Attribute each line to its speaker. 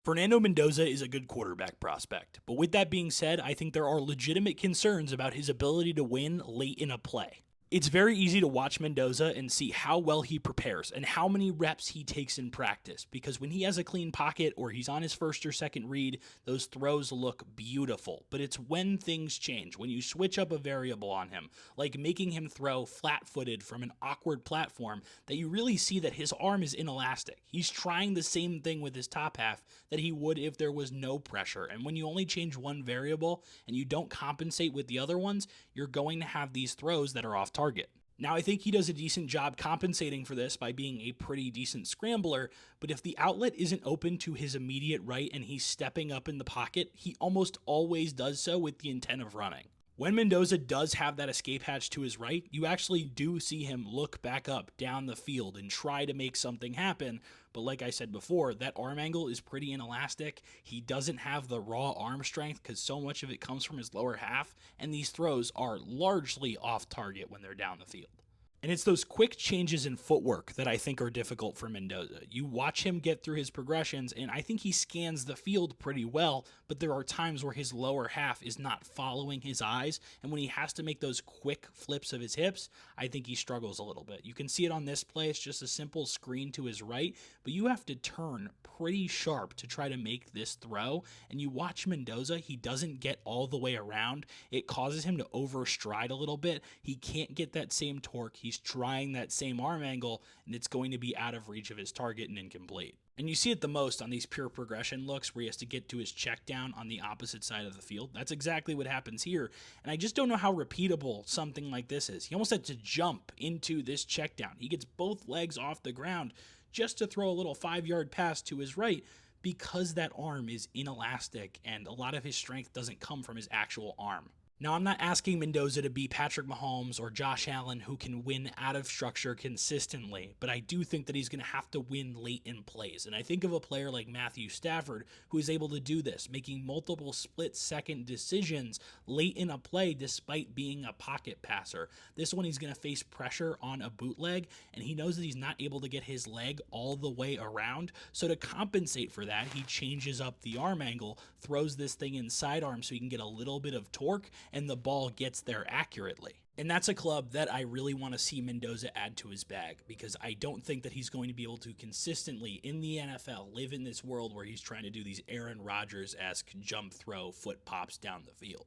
Speaker 1: Fernando Mendoza is a good quarterback prospect, but with that being said, I think there are legitimate concerns about his ability to win late in a play. It's very easy to watch Mendoza and see how well he prepares and how many reps he takes in practice, because when he has a clean pocket or he's on his first or second read, those throws look beautiful. But it's when things change, when you switch up a variable on him, like making him throw flat-footed from an awkward platform, that you really see that his arm is inelastic. He's trying the same thing with his top half that he would if there was no pressure. And when you only change one variable and you don't compensate with the other ones, you're going to have these throws that are off target. Now, I think he does a decent job compensating for this by being a pretty decent scrambler, but if the outlet isn't open to his immediate right and he's stepping up in the pocket, he almost always does so with the intent of running. When Mendoza does have that escape hatch to his right, you actually do see him look back up down the field and try to make something happen. But like I said before, that arm angle is pretty inelastic. He doesn't have the raw arm strength because so much of it comes from his lower half, and these throws are largely off target when they're down the field. And it's those quick changes in footwork that I think are difficult for Mendoza. You watch him get through his progressions, and I think he scans the field pretty well, but there are times where his lower half is not following his eyes, and when he has to make those quick flips of his hips, I think he struggles a little bit. You can see it on this play. It's just a simple screen to his right, but you have to turn pretty sharp to try to make this throw, and you watch Mendoza, he doesn't get all the way around. It causes him to overstride a little bit. He can't get that same torque. He's trying that same arm angle, and it's going to be out of reach of his target and incomplete. And you see it the most on these pure progression looks where he has to get to his check down on the opposite side of the field. That's exactly what happens here. And I just don't know how repeatable something like this is. He almost had to jump into this check down. He gets both legs off the ground just to throw a little 5-yard pass to his right because that arm is inelastic and a lot of his strength doesn't come from his actual arm. Now, I'm not asking Mendoza to be Patrick Mahomes or Josh Allen who can win out of structure consistently, but I do think that he's going to have to win late in plays. And I think of a player like Matthew Stafford who is able to do this, making multiple split-second decisions late in a play despite being a pocket passer. This one he's going to face pressure on a bootleg, and he knows that he's not able to get his leg all the way around. So to compensate for that, he changes up the arm angle, throws this thing in sidearm so he can get a little bit of torque, and the ball gets there accurately. And that's a club that I really want to see Mendoza add to his bag, because I don't think that he's going to be able to consistently in the NFL live in this world where he's trying to do these Aaron Rodgers-esque jump throw foot pops down the field.